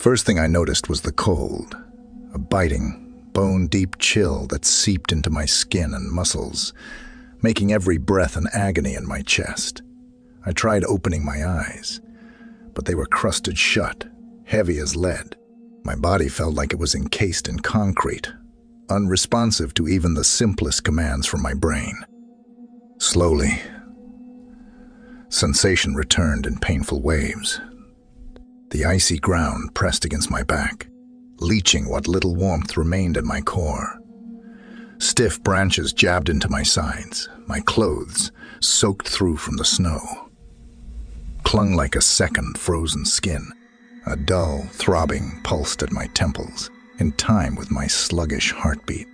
First thing I noticed was the cold, a biting, bone-deep chill that seeped into my skin and muscles, making every breath an agony in my chest. I tried opening my eyes, but they were crusted shut, heavy as lead. My body felt like it was encased in concrete, unresponsive to even the simplest commands from my brain. Slowly, sensation returned in painful waves. The icy ground pressed against my back, leaching what little warmth remained in my core. Stiff branches jabbed into my sides, my clothes, soaked through from the snow, clung like a second frozen skin. A dull, throbbing pulsed at my temples, in time with my sluggish heartbeat.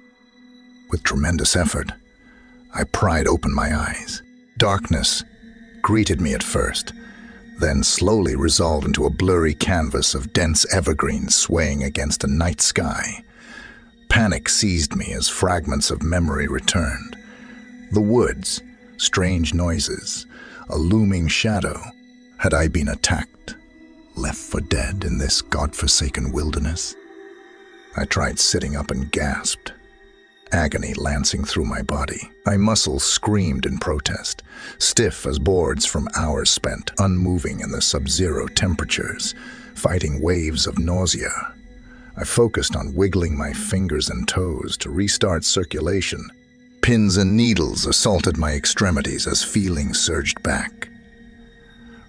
With tremendous effort, I pried open my eyes. Darkness greeted me at first, then slowly resolved into a blurry canvas of dense evergreens swaying against a night sky. Panic seized me as fragments of memory returned. The woods, strange noises, a looming shadow. Had I been attacked, left for dead in this godforsaken wilderness? I tried sitting up and gasped, agony lancing through my body. My muscles screamed in protest, stiff as boards from hours spent unmoving in the sub-zero temperatures, fighting waves of nausea. I focused on wiggling my fingers and toes to restart circulation. Pins and needles assaulted my extremities as feelings surged back,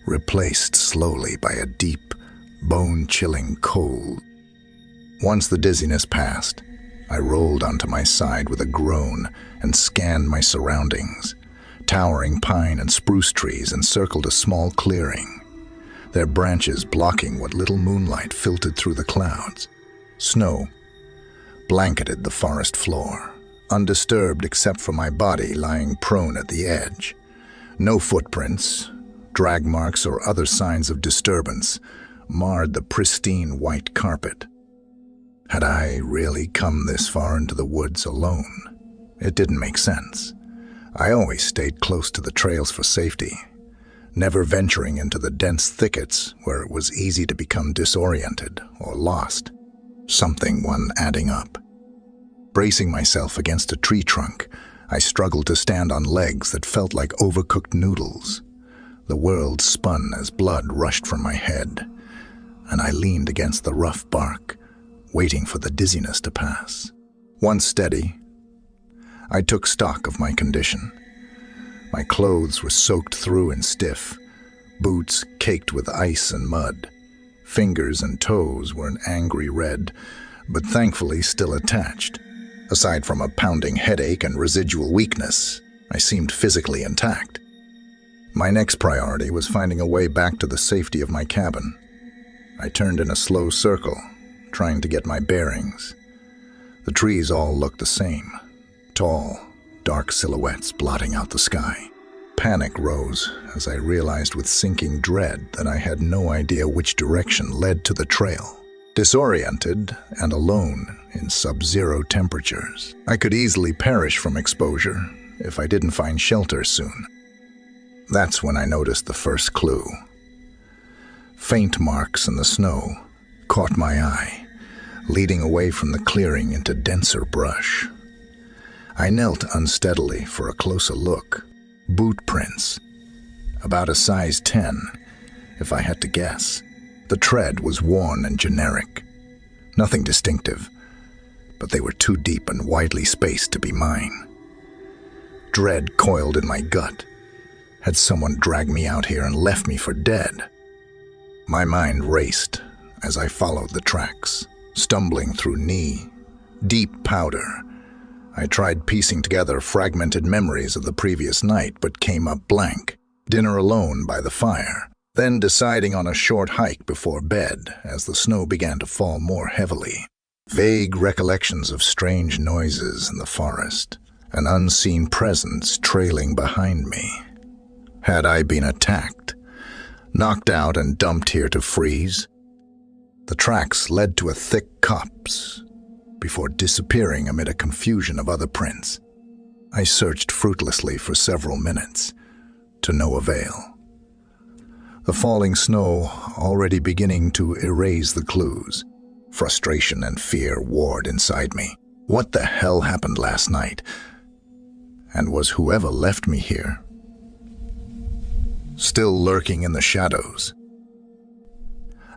replaced slowly by a deep, bone-chilling cold. Once the dizziness passed, I rolled onto my side with a groan and scanned my surroundings. Towering pine and spruce trees encircled a small clearing, their branches blocking what little moonlight filtered through the clouds. Snow blanketed the forest floor, undisturbed except for my body lying prone at the edge. No footprints, drag marks, or other signs of disturbance marred the pristine white carpet. Had I really come this far into the woods alone? It didn't make sense. I always stayed close to the trails for safety, never venturing into the dense thickets where it was easy to become disoriented or lost. Something wasn't adding up. Bracing myself against a tree trunk, I struggled to stand on legs that felt like overcooked noodles. The world spun as blood rushed from my head, and I leaned against the rough bark, waiting for the dizziness to pass. Once steady, I took stock of my condition. My clothes were soaked through and stiff, boots caked with ice and mud. Fingers and toes were an angry red, but thankfully still attached. Aside from a pounding headache and residual weakness, I seemed physically intact. My next priority was finding a way back to the safety of my cabin. I turned in a slow circle, trying to get my bearings. The trees all looked the same, tall, dark silhouettes blotting out the sky. Panic rose as I realized with sinking dread that I had no idea which direction led to the trail. Disoriented and alone in sub-zero temperatures, I could easily perish from exposure if I didn't find shelter soon. That's when I noticed the first clue. Faint marks in the snow caught my eye, leading away from the clearing into denser brush. I knelt unsteadily for a closer look. Boot prints, about a size 10, if I had to guess. The tread was worn and generic. Nothing distinctive, but they were too deep and widely spaced to be mine. Dread coiled in my gut. Had someone dragged me out here and left me for dead? My mind raced as I followed the tracks, stumbling through knee-deep powder. I tried piecing together fragmented memories of the previous night, but came up blank. Dinner alone by the fire, then deciding on a short hike before bed as the snow began to fall more heavily. Vague recollections of strange noises in the forest, an unseen presence trailing behind me. Had I been attacked, knocked out and dumped here to freeze? The tracks led to a thick copse before disappearing amid a confusion of other prints. I searched fruitlessly for several minutes, to no avail. the falling snow already beginning to erase the clues. Frustration and fear warred inside me. What the hell happened last night? And was whoever left me here still lurking in the shadows?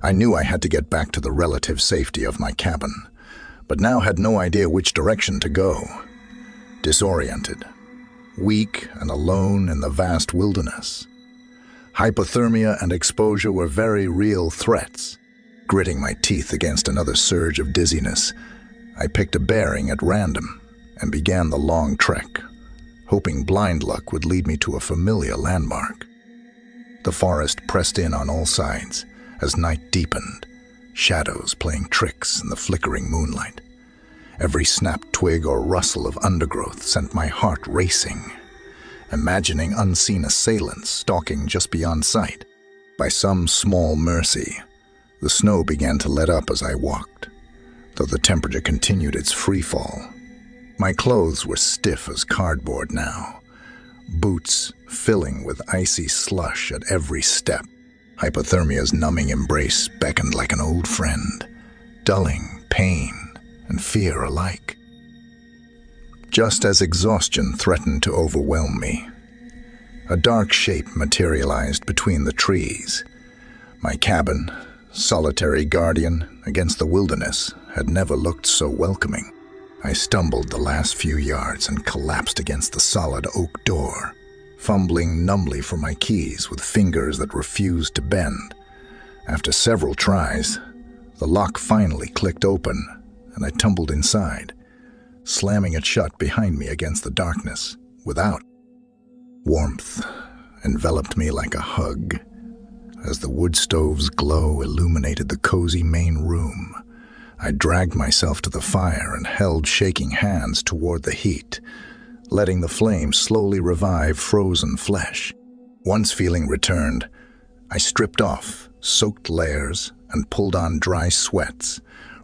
I knew I had to get back to the relative safety of my cabin, but now had no idea which direction to go. Disoriented, weak and alone in the vast wilderness. Hypothermia and exposure were very real threats. Gritting my teeth against another surge of dizziness, I picked a bearing at random and began the long trek, hoping blind luck would lead me to a familiar landmark. The forest pressed in on all sides as night deepened, shadows playing tricks in the flickering moonlight. Every snapped twig or rustle of undergrowth sent my heart racing, imagining unseen assailants stalking just beyond sight. By some small mercy, the snow began to let up as I walked, though the temperature continued its free fall. My clothes were stiff as cardboard now, boots filling with icy slush at every step. Hypothermia's numbing embrace beckoned like an old friend, dulling pain and fear alike. Just as exhaustion threatened to overwhelm me, a dark shape materialized between the trees. My cabin, solitary guardian against the wilderness, had never looked so welcoming. I stumbled the last few yards and collapsed against the solid oak door, fumbling numbly for my keys with fingers that refused to bend. After several tries, the lock finally clicked open, and I tumbled inside, slamming it shut behind me against the darkness. Without, warmth enveloped me like a hug as the wood stove's glow illuminated the cozy main room. I dragged myself to the fire and held shaking hands toward the heat, letting the flame slowly revive frozen flesh. Once feeling returned, I stripped off soaked layers and pulled on dry sweats,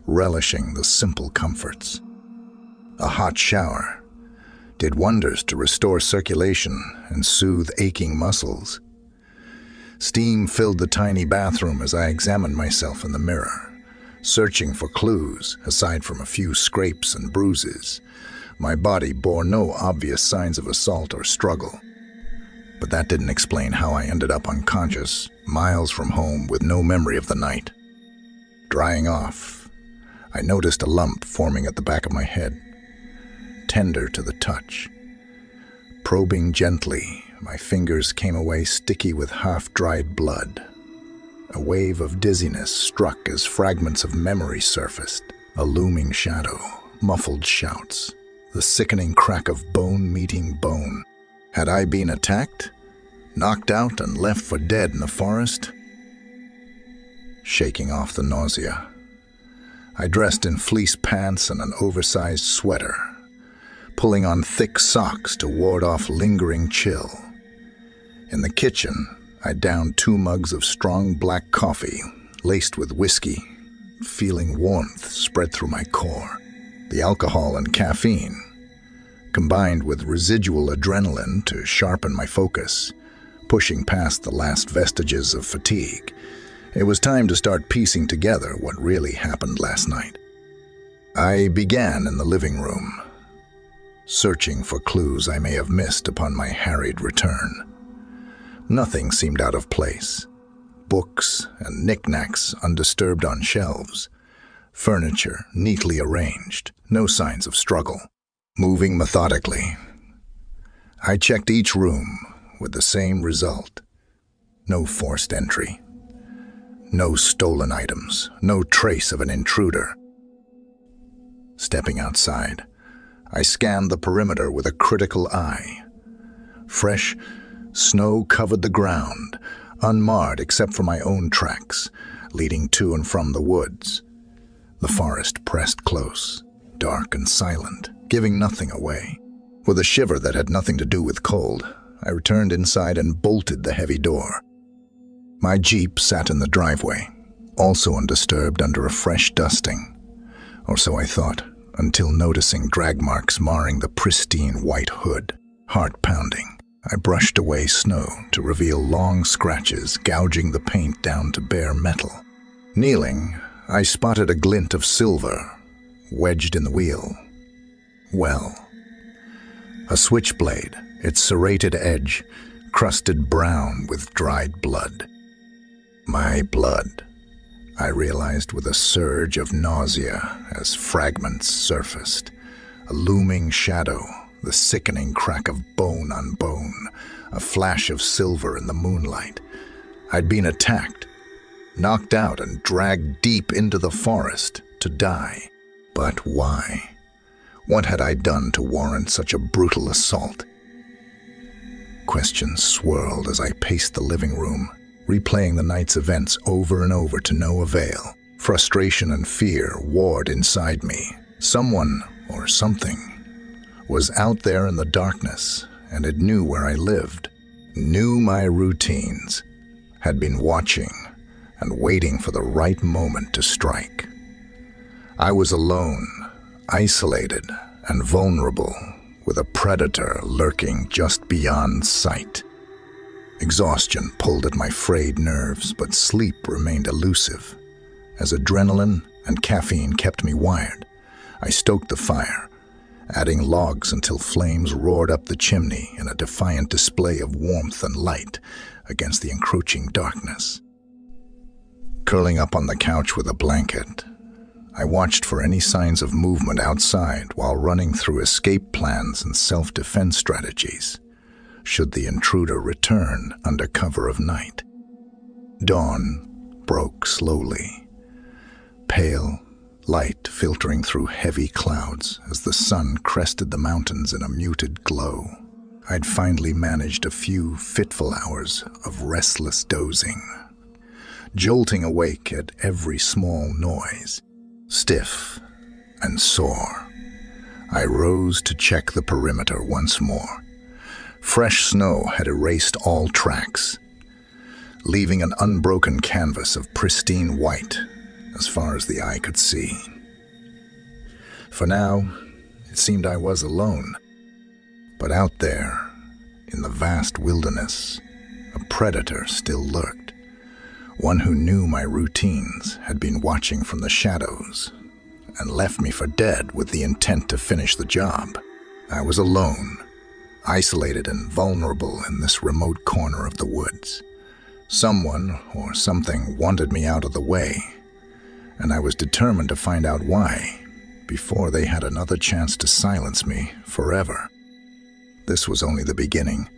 relishing the simple comforts. A hot shower did wonders to restore circulation and soothe aching muscles. Steam filled the tiny bathroom as I examined myself in the mirror, searching for clues aside from a few scrapes and bruises. My body bore no obvious signs of assault or struggle, but that didn't explain how I ended up unconscious, miles from home with no memory of the night. Drying off, I noticed a lump forming at the back of my head, tender to the touch. Probing gently, my fingers came away sticky with half-dried blood. A wave of dizziness struck as fragments of memory surfaced. A looming shadow, muffled shouts, the sickening crack of bone meeting bone. Had I been attacked, knocked out and left for dead in the forest? Shaking off the nausea, I dressed in fleece pants and an oversized sweater, pulling on thick socks to ward off lingering chill. In the kitchen, I downed 2 mugs of strong black coffee, laced with whiskey, feeling warmth spread through my core. The alcohol and caffeine, combined with residual adrenaline to sharpen my focus, pushing past the last vestiges of fatigue. It was time to start piecing together what really happened last night. I began in the living room, searching for clues I may have missed upon my harried return. Nothing seemed out of place. Books and knickknacks undisturbed on shelves, furniture neatly arranged, no signs of struggle. Moving methodically, I checked each room with the same result. No forced entry, no stolen items, no trace of an intruder. Stepping outside, I scanned the perimeter with a critical eye. Fresh snow covered the ground, unmarred except for my own tracks, leading to and from the woods. The forest pressed close, dark and silent, giving nothing away. With a shiver that had nothing to do with cold, I returned inside and bolted the heavy door. My Jeep sat in the driveway, also undisturbed under a fresh dusting. Or so I thought, until noticing drag marks marring the pristine white hood. Heart pounding, I brushed away snow to reveal long scratches gouging the paint down to bare metal. Kneeling, I spotted a glint of silver wedged in the wheel. Well, a switchblade, its serrated edge crusted brown with dried blood. My blood, I realized with a surge of nausea as fragments surfaced. A looming shadow, the sickening crack of bone on bone, a flash of silver in the moonlight. I'd been attacked, knocked out and dragged deep into the forest to die. But why? What had I done to warrant such a brutal assault? Questions swirled as I paced the living room, replaying the night's events over and over to no avail. Frustration and fear warred inside me. Someone, or something, was out there in the darkness, and it knew where I lived, knew my routines, had been watching and waiting for the right moment to strike. I was alone, isolated and vulnerable, with a predator lurking just beyond sight. Exhaustion pulled at my frayed nerves, but sleep remained elusive. As adrenaline and caffeine kept me wired, I stoked the fire, adding logs until flames roared up the chimney in a defiant display of warmth and light against the encroaching darkness. Curling up on the couch with a blanket, I watched for any signs of movement outside while running through escape plans and self-defense strategies, should the intruder return under cover of night. Dawn broke slowly, pale light filtering through heavy clouds as the sun crested the mountains in a muted glow. I'd finally managed a few fitful hours of restless dozing, jolting awake at every small noise. Stiff and sore, I rose to check the perimeter once more. Fresh snow had erased all tracks, leaving an unbroken canvas of pristine white as far as the eye could see. For now, it seemed I was alone. But out there, in the vast wilderness, a predator still lurked. One who knew my routines, had been watching from the shadows, and left me for dead with the intent to finish the job. I was alone, isolated and vulnerable in this remote corner of the woods. Someone or something wanted me out of the way, and I was determined to find out why before they had another chance to silence me forever. This was only the beginning.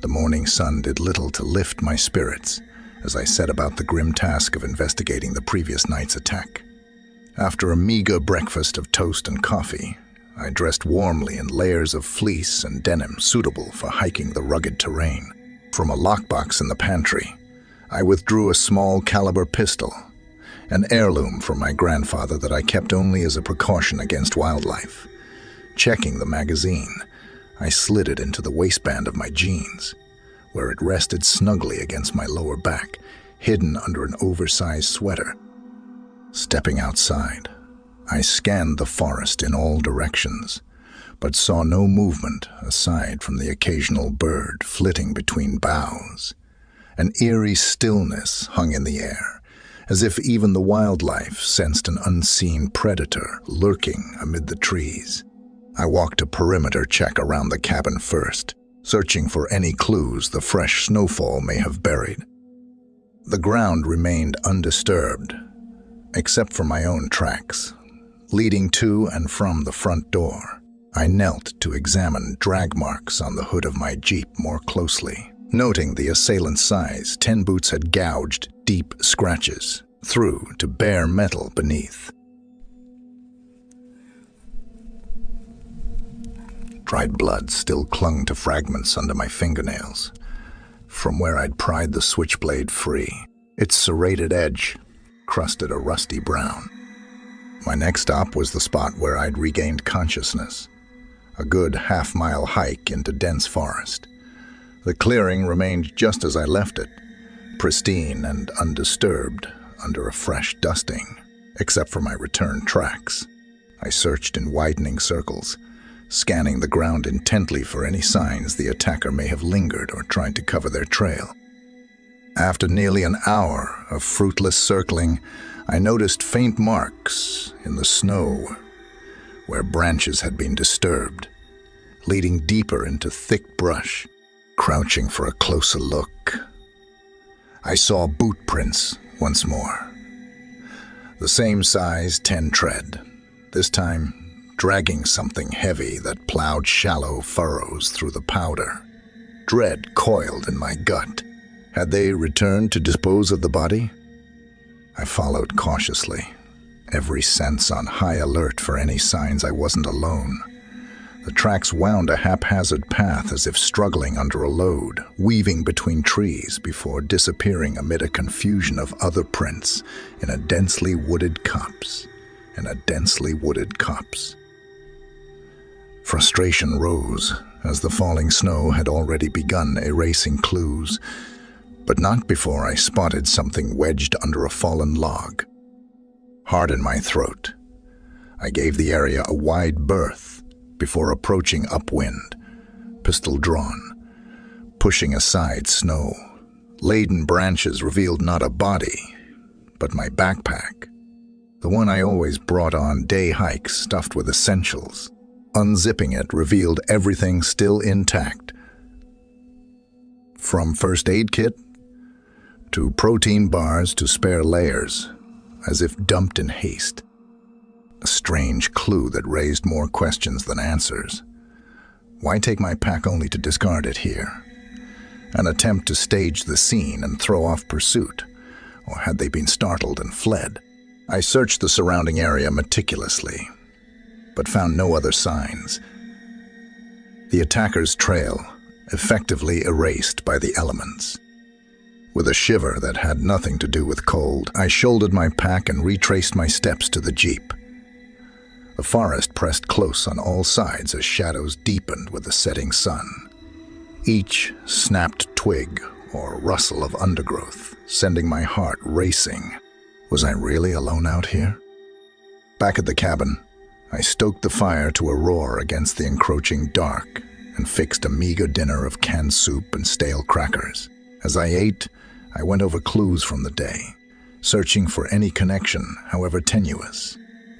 The morning sun did little to lift my spirits as I set about the grim task of investigating the previous night's attack. After a meager breakfast of toast and coffee, I dressed warmly in layers of fleece and denim suitable for hiking the rugged terrain. From a lockbox in the pantry, I withdrew a small caliber pistol, an heirloom from my grandfather that I kept only as a precaution against wildlife. Checking the magazine, I slid it into the waistband of my jeans, where it rested snugly against my lower back, hidden under an oversized sweater. Stepping outside, I scanned the forest in all directions, but saw no movement aside from the occasional bird flitting between boughs. An eerie stillness hung in the air, as if even the wildlife sensed an unseen predator lurking amid the trees. I walked a perimeter check around the cabin first, searching for any clues the fresh snowfall may have buried. The ground remained undisturbed, except for my own tracks, leading to and from the front door. I knelt to examine drag marks on the hood of my Jeep more closely. Noting the assailant's size, 10 boots had gouged deep scratches through to bare metal beneath. Dried blood still clung to fragments under my fingernails, from where I'd pried the switchblade free. Its serrated edge crusted a rusty brown. My next stop was the spot where I'd regained consciousness, a good half-mile hike into dense forest. The clearing remained just as I left it, pristine and undisturbed under a fresh dusting, except for my return tracks. I searched in widening circles, scanning the ground intently for any signs the attacker may have lingered or tried to cover their trail. After nearly an hour of fruitless circling, I noticed faint marks in the snow where branches had been disturbed, leading deeper into thick brush. Crouching for a closer look, I saw boot prints once more. The same size 10 tread, this time dragging something heavy that plowed shallow furrows through the powder. Dread coiled in my gut. Had they returned to dispose of the body? I followed cautiously, every sense on high alert for any signs I wasn't alone. The tracks wound a haphazard path as if struggling under a load, weaving between trees before disappearing amid a confusion of other prints in a densely wooded copse. Frustration rose as the falling snow had already begun erasing clues, but not before I spotted something wedged under a fallen log. Hard in my throat, I gave the area a wide berth before approaching upwind, pistol drawn, pushing aside snow. Laden branches revealed not a body, but my backpack, the one I always brought on day hikes stuffed with essentials. Unzipping it revealed everything still intact, from first aid kit to protein bars to spare layers, as if dumped in haste. A strange clue that raised more questions than answers. Why take my pack only to discard it here? An attempt to stage the scene and throw off pursuit, or had they been startled and fled? I searched the surrounding area meticulously, but found no other signs. The attacker's trail effectively erased by the elements. With a shiver that had nothing to do with cold, I shouldered my pack and retraced my steps to the jeep. The forest pressed close on all sides as shadows deepened with the setting sun. Each snapped twig or rustle of undergrowth, sending my heart racing. Was I really alone out here? Back at the cabin, I stoked the fire to a roar against the encroaching dark and fixed a meager dinner of canned soup and stale crackers. As I ate, I went over clues from the day, searching for any connection, however tenuous.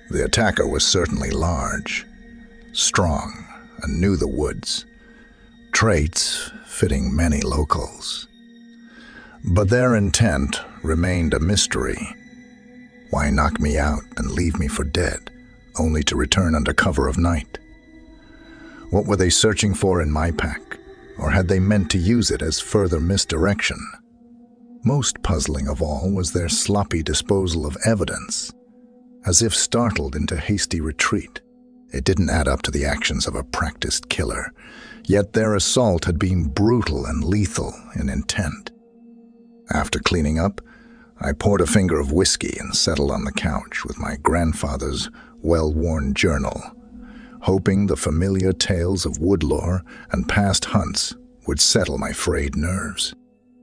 The attacker was certainly large, strong, and knew the woods, traits fitting many locals. But their intent remained a mystery. Why knock me out and leave me for dead, only to return under cover of night? What were they searching for in my pack, or had they meant to use it as further misdirection? Most puzzling of all was their sloppy disposal of evidence, as if startled into hasty retreat. It didn't add up to the actions of a practiced killer, yet their assault had been brutal and lethal in intent. After cleaning up, I poured a finger of whiskey and settled on the couch with my grandfather's well-worn journal, hoping the familiar tales of woodlore and past hunts would settle my frayed nerves.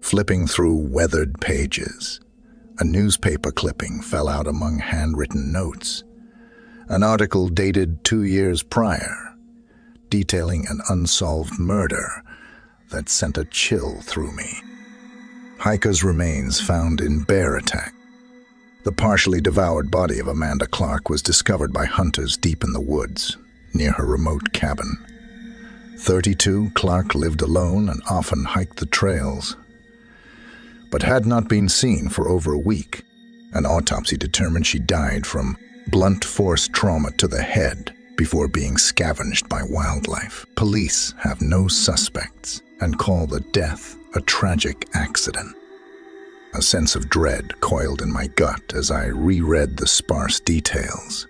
Flipping through weathered pages, a newspaper clipping fell out among handwritten notes. An article dated 2 years prior, detailing an unsolved murder that sent a chill through me. Hiker's remains found in bear attack. The partially devoured body of Amanda Clark was discovered by hunters deep in the woods, near her remote cabin. 32, Clark lived alone and often hiked the trails, but had not been seen for over a week. An autopsy determined she died from blunt force trauma to the head before being scavenged by wildlife. Police have no suspects and call the death a tragic accident. A sense of dread coiled in my gut as I reread the sparse details.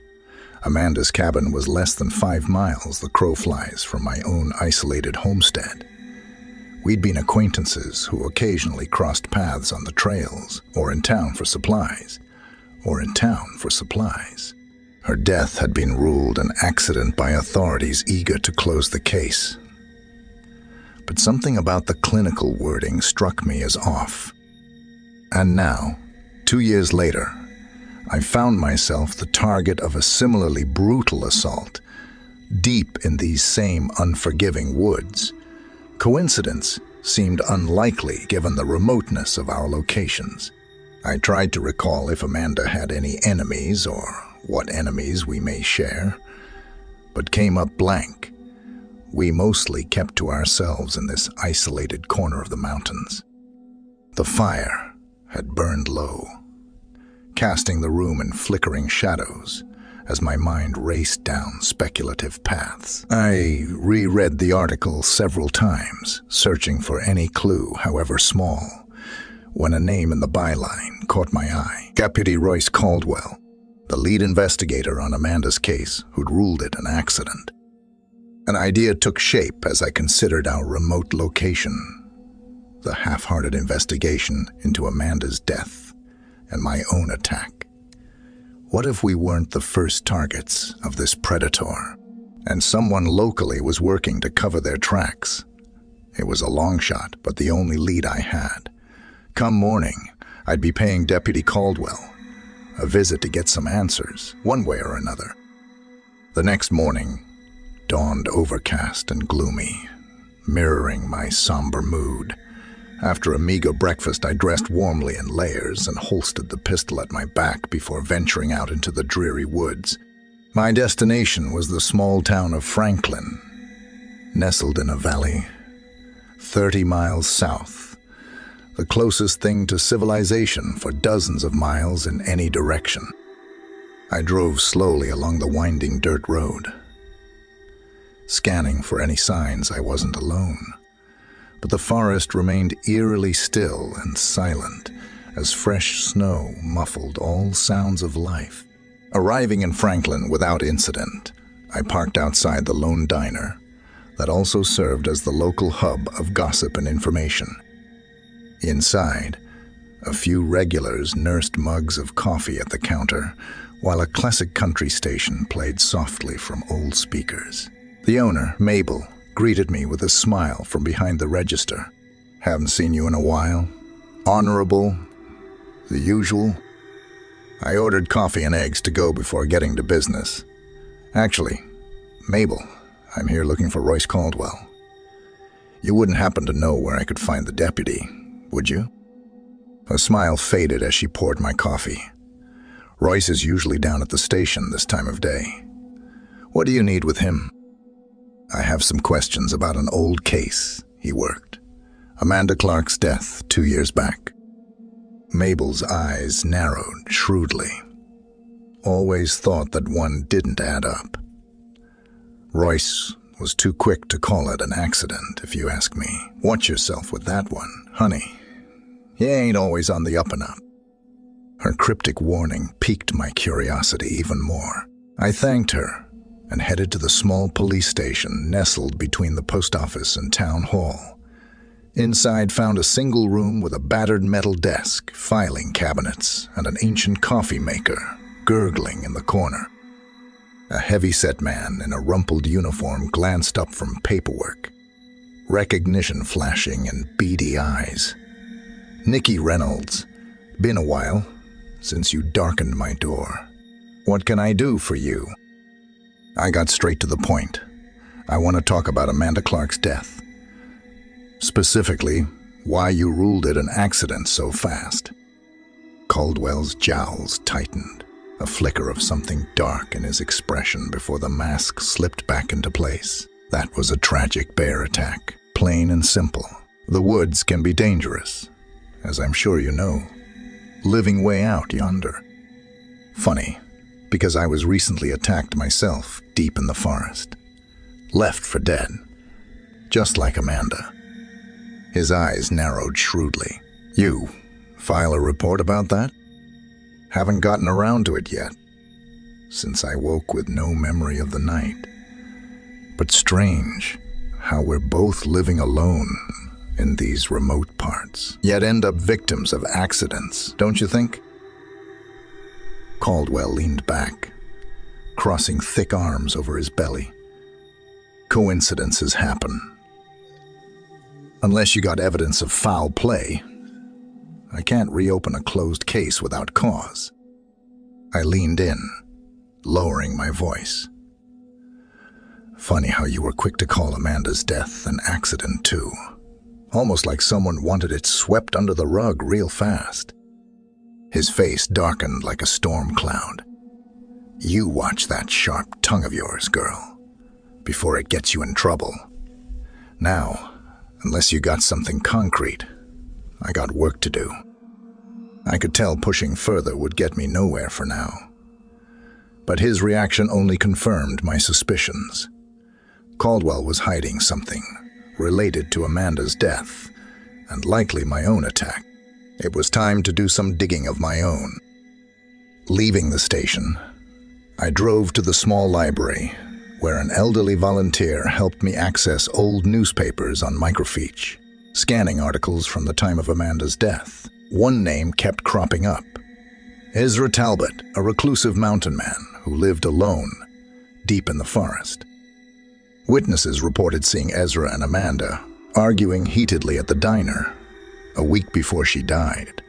Amanda's cabin was less than 5 miles the crow flies from my own isolated homestead. We'd been acquaintances who occasionally crossed paths on the trails, or in town for supplies. Her death had been ruled an accident by authorities eager to close the case. But something about the clinical wording struck me as off. And now, 2 years later, I found myself the target of a similarly brutal assault, deep in these same unforgiving woods. Coincidence seemed unlikely given the remoteness of our locations. I tried to recall if Amanda had any enemies or what enemies we may share, but came up blank. We mostly kept to ourselves in this isolated corner of the mountains. The fire had burned low, casting the room in flickering shadows as my mind raced down speculative paths. I reread the article several times, searching for any clue, however small, when a name in the byline caught my eye. Deputy Royce Caldwell, the lead investigator on Amanda's case, who'd ruled it an accident. An idea took shape as I considered our remote location, the half-hearted investigation into Amanda's death, and my own attack. What if we weren't the first targets of this predator, and someone locally was working to cover their tracks? It was a long shot, but the only lead I had. Come morning, I'd be paying Deputy Caldwell a visit to get some answers, one way or another. The next morning dawned overcast and gloomy, mirroring my somber mood. After a meager breakfast, I dressed warmly in layers and holstered the pistol at my back before venturing out into the dreary woods. My destination was the small town of Franklin, nestled in a valley 30 miles south, the closest thing to civilization for dozens of miles in any direction. I drove slowly along the winding dirt road, scanning for any signs I wasn't alone. But the forest remained eerily still and silent as fresh snow muffled all sounds of life. Arriving in Franklin without incident, I parked outside the lone diner that also served as the local hub of gossip and information. Inside, a few regulars nursed mugs of coffee at the counter, while a classic country station played softly from old speakers. The owner, Mabel, greeted me with a smile from behind the register. Haven't seen you in a while. Honorable, the usual. I ordered coffee and eggs to go before getting to business. Actually, Mabel, I'm here looking for Royce Caldwell. You wouldn't happen to know where I could find the deputy, would you? Her smile faded as she poured my coffee. Royce is usually down at the station this time of day. What do you need with him? I have some questions about an old case he worked. Amanda Clark's death 2 years back. Mabel's eyes narrowed shrewdly. Always thought that one didn't add up. Royce was too quick to call it an accident, if you ask me. Watch yourself with that one, honey. He ain't always on the up and up. Her cryptic warning piqued my curiosity even more. I thanked her and headed to the small police station nestled between the post office and town hall. Inside, found a single room with a battered metal desk, filing cabinets, and an ancient coffee maker gurgling in the corner. A heavy-set man in a rumpled uniform glanced up from paperwork, recognition flashing in beady eyes. Nicky Reynolds, been a while since you darkened my door. What can I do for you? I got straight to the point. I want to talk about Amanda Clark's death. Specifically, why you ruled it an accident so fast. Caldwell's jowls tightened, a flicker of something dark in his expression before the mask slipped back into place. That was a tragic bear attack, plain and simple. The woods can be dangerous, as I'm sure you know. Living way out yonder. Funny, because I was recently attacked myself deep in the forest. Left for dead, just like Amanda. His eyes narrowed shrewdly. You file a report about that? Haven't gotten around to it yet, since I woke with no memory of the night. But strange how we're both living alone in these remote parts, yet end up victims of accidents, don't you think? Caldwell leaned back, crossing thick arms over his belly. Coincidences happen. Unless you got evidence of foul play, I can't reopen a closed case without cause. I leaned in, lowering my voice. Funny how you were quick to call Amanda's death an accident, too. Almost like someone wanted it swept under the rug real fast. His face darkened like a storm cloud. You watch that sharp tongue of yours, girl, before it gets you in trouble. Now, unless you got something concrete, I got work to do. I could tell pushing further would get me nowhere for now. But his reaction only confirmed my suspicions. Caldwell was hiding something related to Amanda's death, and likely my own attack. It was time to do some digging of my own. Leaving the station, I drove to the small library, where an elderly volunteer helped me access old newspapers on microfiche. Scanning articles from the time of Amanda's death, one name kept cropping up. Ezra Talbot, a reclusive mountain man who lived alone, deep in the forest. Witnesses reported seeing Ezra and Amanda arguing heatedly at the diner a week before she died.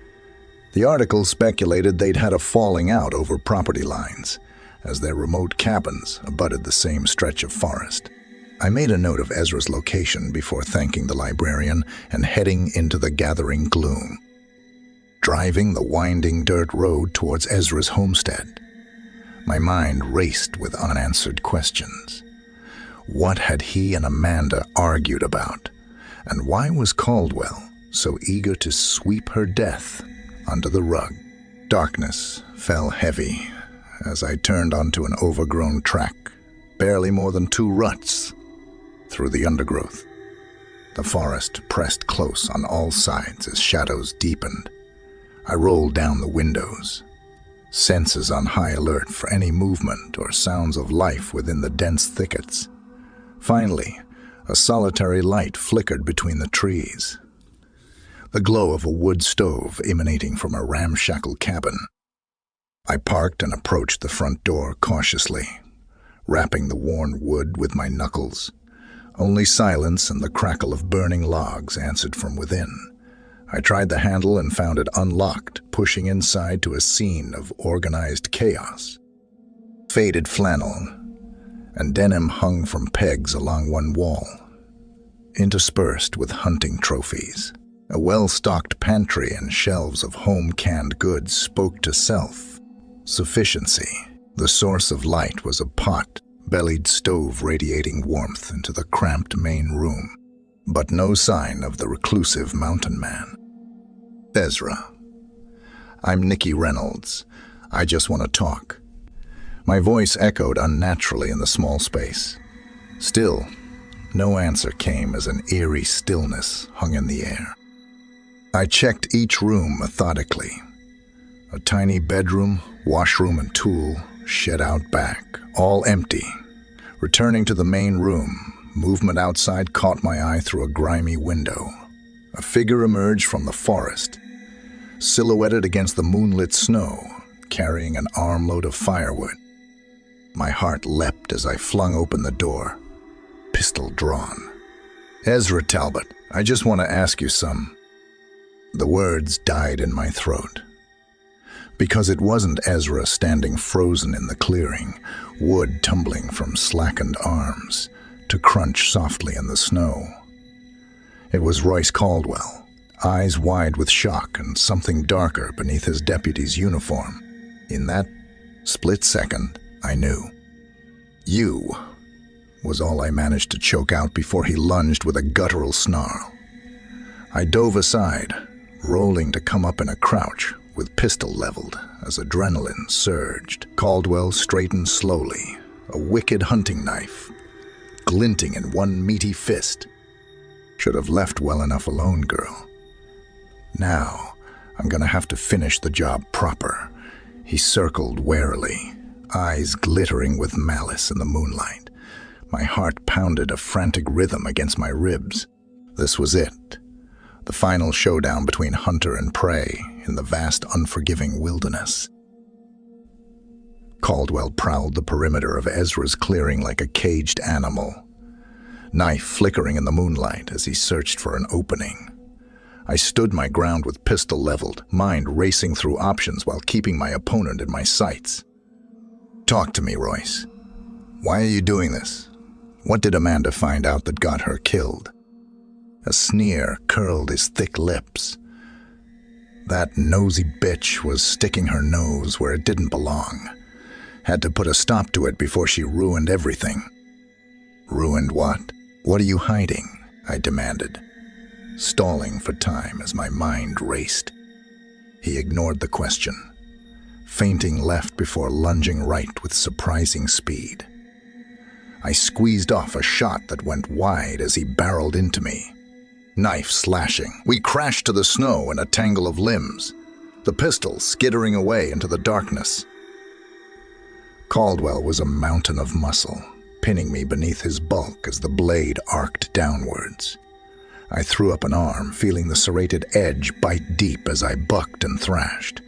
The article speculated they'd had a falling out over property lines, as their remote cabins abutted the same stretch of forest. I made a note of Ezra's location before thanking the librarian and heading into the gathering gloom. Driving the winding dirt road towards Ezra's homestead, my mind raced with unanswered questions. What had he and Amanda argued about? And why was Caldwell so eager to sweep her death under the rug? Darkness fell heavy as I turned onto an overgrown track, barely more than 2 ruts through the undergrowth. The forest pressed close on all sides as shadows deepened. I rolled down the windows, senses on high alert for any movement or sounds of life within the dense thickets. Finally, a solitary light flickered between the trees. The glow of a wood stove emanating from a ramshackle cabin. I parked and approached the front door cautiously, rapping the worn wood with my knuckles. Only silence and the crackle of burning logs answered from within. I tried the handle and found it unlocked, pushing inside to a scene of organized chaos. Faded flannel and denim hung from pegs along one wall, interspersed with hunting trophies. A well-stocked pantry and shelves of home-canned goods spoke to self-sufficiency. The source of light was a pot-bellied stove radiating warmth into the cramped main room, but no sign of the reclusive mountain man. Ezra. I'm Nikki Reynolds. I just want to talk. My voice echoed unnaturally in the small space. Still, no answer came as an eerie stillness hung in the air. I checked each room methodically. A tiny bedroom, washroom, and tool shed out back, all empty. Returning to the main room, movement outside caught my eye through a grimy window. A figure emerged from the forest, silhouetted against the moonlit snow, carrying an armload of firewood. My heart leapt as I flung open the door, pistol drawn. Ezra Talbot, I just want to ask you some. The words died in my throat. Because it wasn't Ezra standing frozen in the clearing, wood tumbling from slackened arms to crunch softly in the snow. It was Royce Caldwell, eyes wide with shock and something darker beneath his deputy's uniform. In that split second, I knew. "You," was all I managed to choke out before he lunged with a guttural snarl. I dove aside, rolling to come up in a crouch with pistol leveled as adrenaline surged. Caldwell straightened slowly, a wicked hunting knife glinting in one meaty fist. Should have left well enough alone, girl. Now, I'm gonna have to finish the job proper. He circled warily, eyes glittering with malice in the moonlight. My heart pounded a frantic rhythm against my ribs. This was it. The final showdown between hunter and prey in the vast, unforgiving wilderness. Caldwell prowled the perimeter of Ezra's clearing like a caged animal, knife flickering in the moonlight as he searched for an opening. I stood my ground with pistol leveled, mind racing through options while keeping my opponent in my sights. "Talk to me, Royce. Why are you doing this? What did Amanda find out that got her killed? A sneer curled his thick lips. That nosy bitch was sticking her nose where it didn't belong. Had to put a stop to it before she ruined everything. Ruined what? What are you hiding? I demanded, stalling for time as my mind raced. He ignored the question, feinting left before lunging right with surprising speed. I squeezed off a shot that went wide as he barreled into me. Knife slashing, we crashed to the snow in a tangle of limbs, the pistol skittering away into the darkness. Caldwell was a mountain of muscle, pinning me beneath his bulk as the blade arced downwards. I threw up an arm, feeling the serrated edge bite deep as I bucked and thrashed.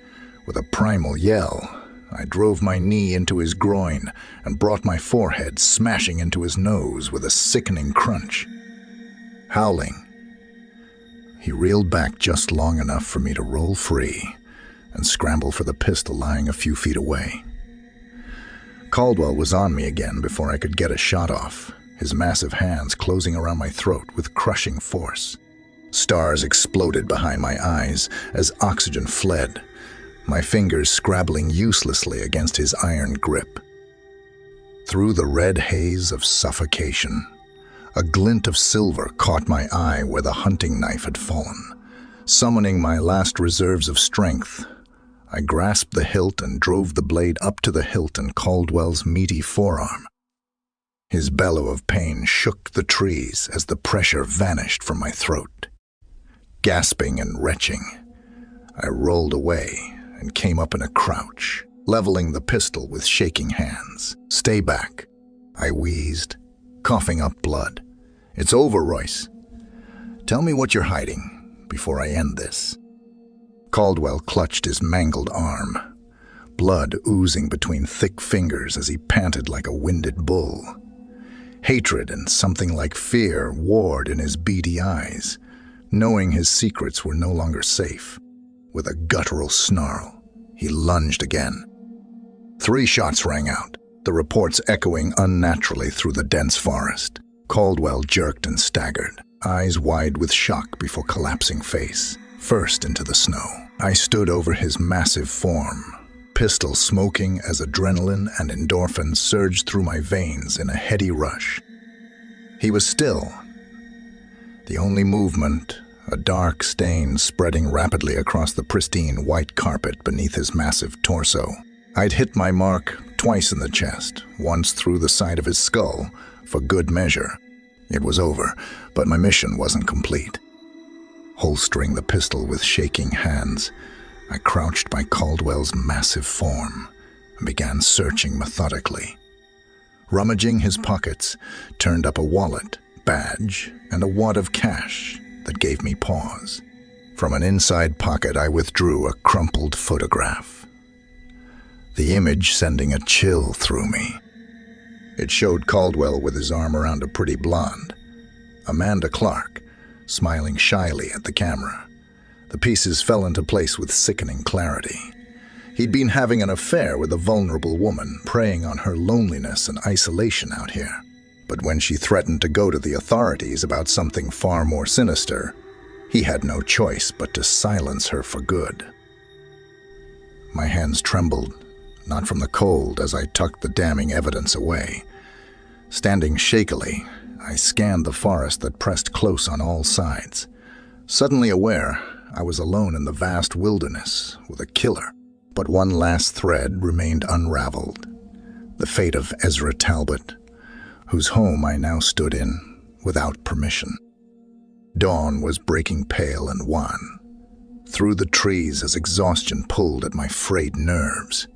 With a primal yell, I drove my knee into his groin and brought my forehead smashing into his nose with a sickening crunch. Howling, he reeled back just long enough for me to roll free and scramble for the pistol lying a few feet away. Caldwell was on me again before I could get a shot off, his massive hands closing around my throat with crushing force. Stars exploded behind my eyes as oxygen fled, my fingers scrabbling uselessly against his iron grip. Through the red haze of suffocation, a glint of silver caught my eye where the hunting knife had fallen. Summoning my last reserves of strength, I grasped the hilt and drove the blade up to the hilt in Caldwell's meaty forearm. His bellow of pain shook the trees as the pressure vanished from my throat. Gasping and retching, I rolled away and came up in a crouch, leveling the pistol with shaking hands. "Stay back," I wheezed, coughing up blood. "It's over, Royce. Tell me what you're hiding before I end this." Caldwell clutched his mangled arm, blood oozing between thick fingers as he panted like a winded bull. Hatred and something like fear warred in his beady eyes, knowing his secrets were no longer safe. With a guttural snarl, he lunged again. 3 shots rang out, the reports echoing unnaturally through the dense forest. Caldwell jerked and staggered, eyes wide with shock before collapsing face, first into the snow. I stood over his massive form, pistol smoking as adrenaline and endorphins surged through my veins in a heady rush. He was still. The only movement, a dark stain spreading rapidly across the pristine white carpet beneath his massive torso. I'd hit my mark twice in the chest, once through the side of his skull, for good measure. It was over, but my mission wasn't complete. Holstering the pistol with shaking hands, I crouched by Caldwell's massive form and began searching methodically. Rummaging his pockets, turned up a wallet, badge, and a wad of cash that gave me pause. From an inside pocket, I withdrew a crumpled photograph, the image sending a chill through me. It showed Caldwell with his arm around a pretty blonde, Amanda Clark, smiling shyly at the camera. The pieces fell into place with sickening clarity. He'd been having an affair with a vulnerable woman, preying on her loneliness and isolation out here. But when she threatened to go to the authorities about something far more sinister, he had no choice but to silence her for good. My hands trembled, not from the cold as I tucked the damning evidence away. Standing shakily, I scanned the forest that pressed close on all sides, suddenly aware I was alone in the vast wilderness with a killer. But one last thread remained unraveled, the fate of Ezra Talbot, whose home I now stood in without permission. Dawn was breaking pale and wan, through the trees as exhaustion pulled at my frayed nerves.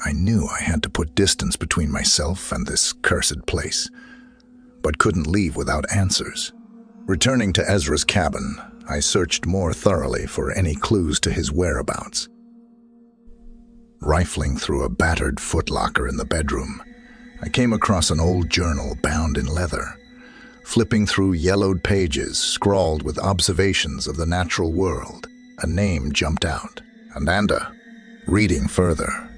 I knew I had to put distance between myself and this cursed place, but couldn't leave without answers. Returning to Ezra's cabin, I searched more thoroughly for any clues to his whereabouts. Rifling through a battered footlocker in the bedroom, I came across an old journal bound in leather. Flipping through yellowed pages scrawled with observations of the natural world, a name jumped out, Amanda. Reading further,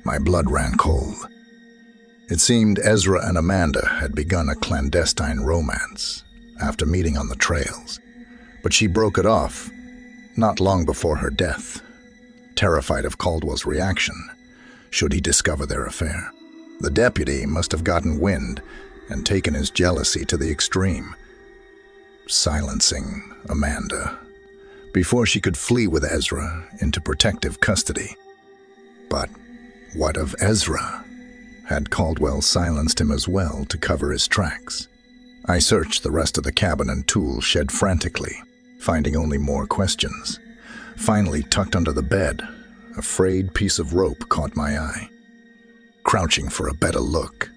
my blood ran cold. It seemed Ezra and Amanda had begun a clandestine romance after meeting on the trails, but she broke it off not long before her death, terrified of Caldwell's reaction should he discover their affair. The deputy must have gotten wind and taken his jealousy to the extreme, silencing Amanda before she could flee with Ezra into protective custody. But what of Ezra? Had Caldwell silenced him as well to cover his tracks? I searched the rest of the cabin and tools shed frantically, finding only more questions. Finally, tucked under the bed, a frayed piece of rope caught my eye. Crouching for a better look,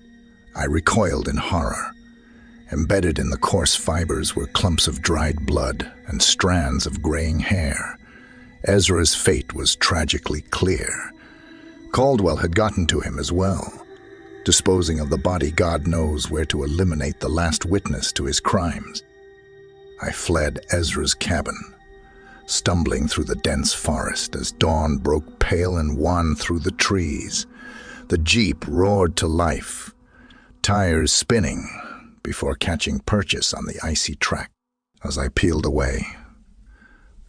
I recoiled in horror. Embedded in the coarse fibers were clumps of dried blood and strands of graying hair. Ezra's fate was tragically clear. Caldwell had gotten to him as well, disposing of the body God knows where to eliminate the last witness to his crimes. I fled Ezra's cabin, stumbling through the dense forest as dawn broke pale and wan through the trees. The Jeep roared to life, tires spinning before catching purchase on the icy track. As I peeled away,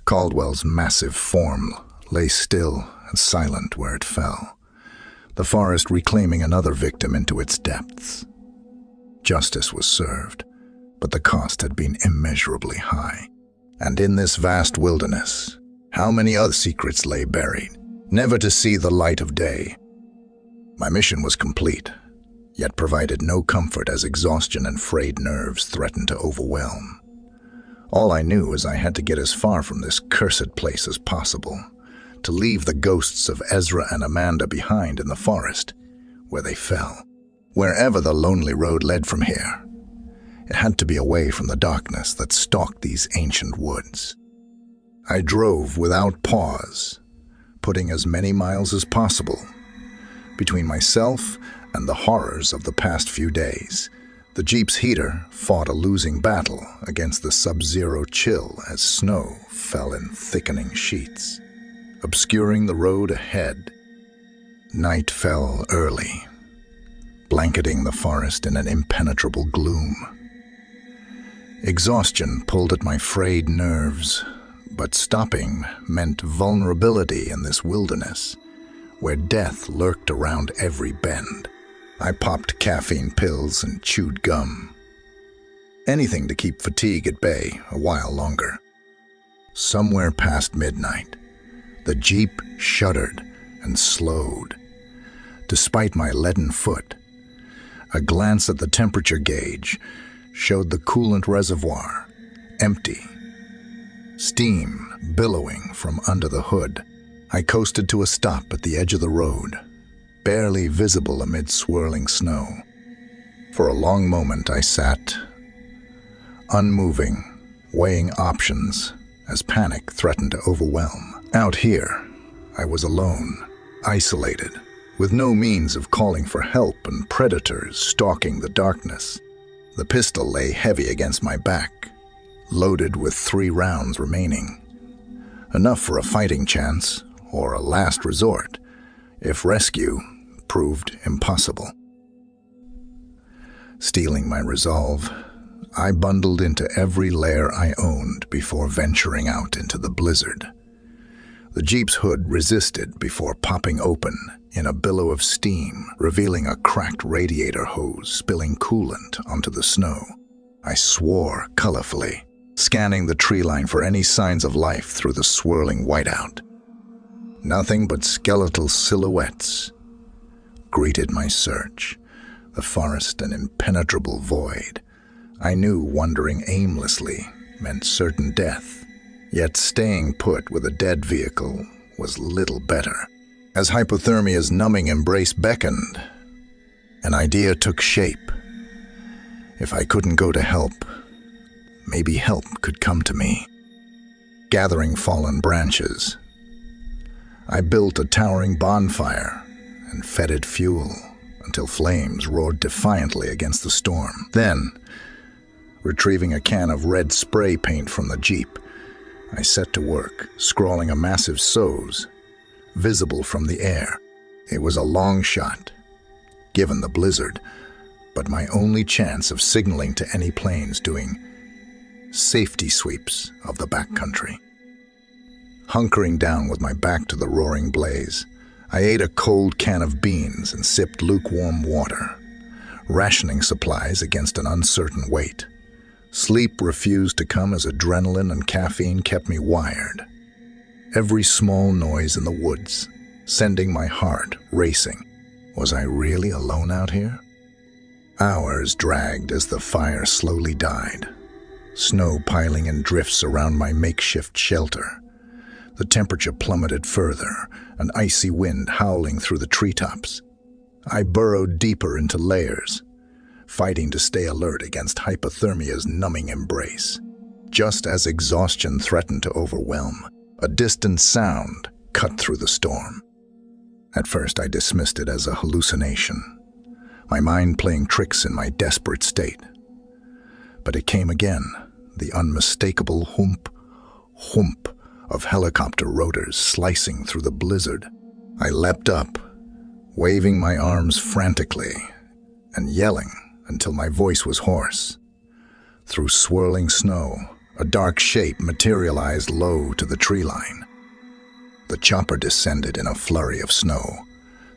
Caldwell's massive form lay still and silent where it fell, the forest reclaiming another victim into its depths. Justice was served, but the cost had been immeasurably high. And in this vast wilderness, how many other secrets lay buried, never to see the light of day? My mission was complete, yet provided no comfort as exhaustion and frayed nerves threatened to overwhelm. All I knew is I had to get as far from this cursed place as possible, to leave the ghosts of Ezra and Amanda behind in the forest, where they fell. Wherever the lonely road led from here, it had to be away from the darkness that stalked these ancient woods. I drove without pause, putting as many miles as possible between myself and the horrors of the past few days. The Jeep's heater fought a losing battle against the sub-zero chill as snow fell in thickening sheets, obscuring the road ahead. Night fell early, blanketing the forest in an impenetrable gloom. Exhaustion pulled at my frayed nerves, but stopping meant vulnerability in this wilderness, where death lurked around every bend. I popped caffeine pills and chewed gum. Anything to keep fatigue at bay a while longer. Somewhere past midnight, the Jeep shuddered and slowed. Despite my leaden foot, a glance at the temperature gauge showed the coolant reservoir empty, steam billowing from under the hood. I coasted to a stop at the edge of the road, barely visible amid swirling snow. For a long moment I sat, unmoving, weighing options as panic threatened to overwhelm. Out here, I was alone, isolated, with no means of calling for help and predators stalking the darkness. The pistol lay heavy against my back, loaded with 3 rounds remaining. Enough for a fighting chance, or a last resort, if rescue proved impossible. Steeling my resolve, I bundled into every lair I owned before venturing out into the blizzard. The Jeep's hood resisted before popping open in a billow of steam, revealing a cracked radiator hose spilling coolant onto the snow. I swore colorfully, scanning the tree line for any signs of life through the swirling whiteout. Nothing but skeletal silhouettes greeted my search, the forest an impenetrable void. I knew wandering aimlessly meant certain death, yet staying put with a dead vehicle was little better. As hypothermia's numbing embrace beckoned, an idea took shape. If I couldn't go to help, maybe help could come to me. Gathering fallen branches, I built a towering bonfire and fed it fuel until flames roared defiantly against the storm. Then, retrieving a can of red spray paint from the Jeep, I set to work, scrawling a massive SOS, visible from the air. It was a long shot, given the blizzard, but my only chance of signaling to any planes doing safety sweeps of the backcountry. Hunkering down with my back to the roaring blaze, I ate a cold can of beans and sipped lukewarm water, rationing supplies against an uncertain wait. Sleep refused to come as adrenaline and caffeine kept me wired. Every small noise in the woods, sending my heart racing. Was I really alone out here? Hours dragged as the fire slowly died, snow piling in drifts around my makeshift shelter. The temperature plummeted further, an icy wind howling through the treetops. I burrowed deeper into layers, fighting to stay alert against hypothermia's numbing embrace. Just as exhaustion threatened to overwhelm, a distant sound cut through the storm. At first, I dismissed it as a hallucination, my mind playing tricks in my desperate state. But it came again, the unmistakable hump, hump of helicopter rotors slicing through the blizzard. I leapt up, waving my arms frantically and yelling until my voice was hoarse. Through swirling snow, a dark shape materialized low to the tree line. The chopper descended in a flurry of snow,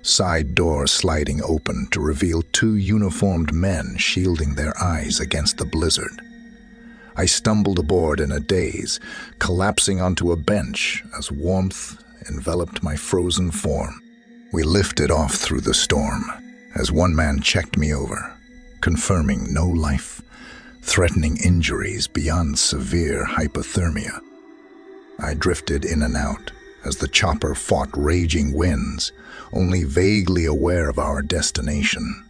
side door sliding open to reveal two uniformed men shielding their eyes against the blizzard. I stumbled aboard in a daze, collapsing onto a bench as warmth enveloped my frozen form. We lifted off through the storm as one man checked me over, confirming no life-threatening injuries beyond severe hypothermia. I drifted in and out as the chopper fought raging winds, only vaguely aware of our destination.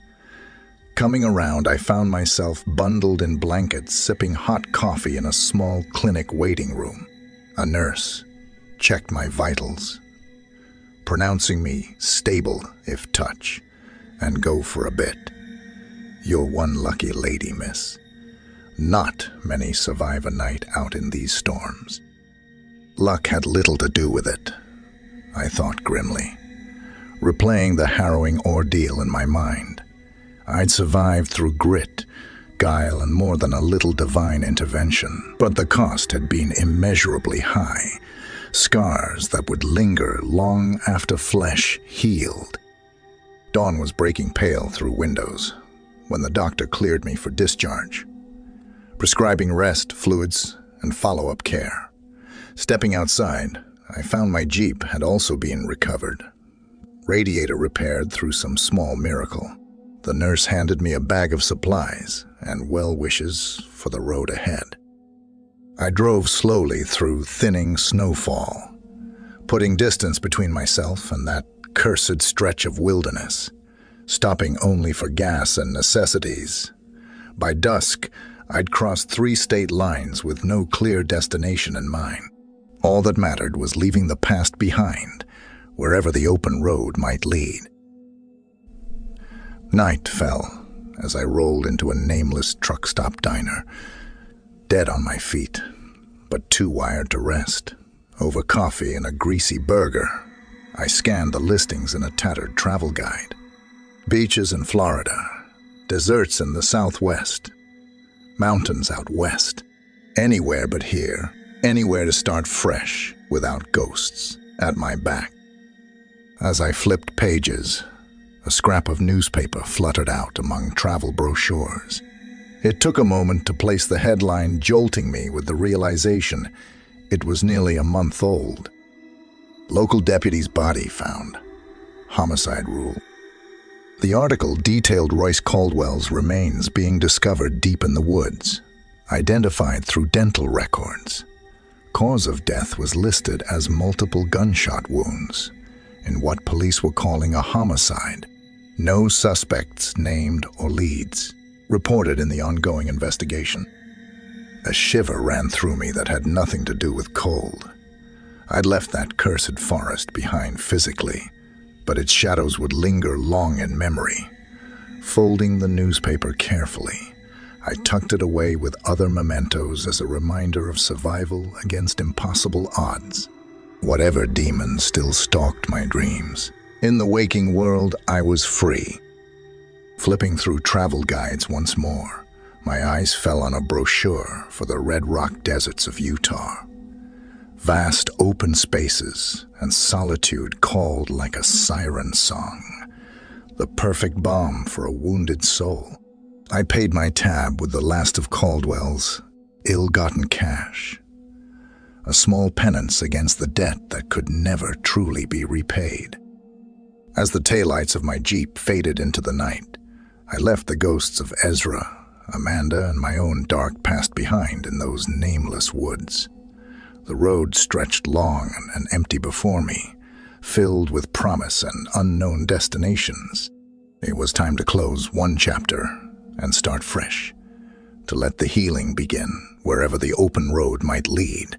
Coming around, I found myself bundled in blankets, sipping hot coffee in a small clinic waiting room. A nurse checked my vitals, pronouncing me stable if touch, and go for a bit. You're one lucky lady, miss. Not many survive a night out in these storms. Luck had little to do with it, I thought grimly, replaying the harrowing ordeal in my mind. I'd survived through grit, guile, and more than a little divine intervention, but the cost had been immeasurably high, scars that would linger long after flesh healed. Dawn was breaking pale through windows when the doctor cleared me for discharge, prescribing rest, fluids, and follow-up care. Stepping outside, I found my Jeep had also been recovered, radiator repaired through some small miracle. The nurse handed me a bag of supplies and well wishes for the road ahead. I drove slowly through thinning snowfall, putting distance between myself and that cursed stretch of wilderness, stopping only for gas and necessities. By dusk, I'd crossed 3 state lines with no clear destination in mind. All that mattered was leaving the past behind, wherever the open road might lead. Night fell as I rolled into a nameless truck stop diner, dead on my feet, but too wired to rest. Over coffee and a greasy burger, I scanned the listings in a tattered travel guide. Beaches in Florida, deserts in the Southwest, mountains out west. Anywhere but here, anywhere to start fresh without ghosts at my back. As I flipped pages, a scrap of newspaper fluttered out among travel brochures. It took a moment to place the headline, jolting me with the realization it was nearly a month old. Local deputy's body found. Homicide rule. The article detailed Royce Caldwell's remains being discovered deep in the woods, identified through dental records. Cause of death was listed as multiple gunshot wounds, in what police were calling a homicide. No suspects named or leads reported in the ongoing investigation. A shiver ran through me that had nothing to do with cold. I'd left that cursed forest behind physically, but its shadows would linger long in memory. Folding the newspaper carefully, I tucked it away with other mementos as a reminder of survival against impossible odds. Whatever demons still stalked my dreams, in the waking world I was free. Flipping through travel guides once more, my eyes fell on a brochure for the Red Rock deserts of Utah. Vast open spaces and solitude called like a siren song. The perfect balm for a wounded soul. I paid my tab with the last of Caldwell's ill-gotten cash. A small penance against the debt that could never truly be repaid. As the taillights of my Jeep faded into the night, I left the ghosts of Ezra, Amanda, and my own dark past behind in those nameless woods. The road stretched long and empty before me, filled with promise and unknown destinations. It was time to close one chapter and start fresh, to let the healing begin wherever the open road might lead.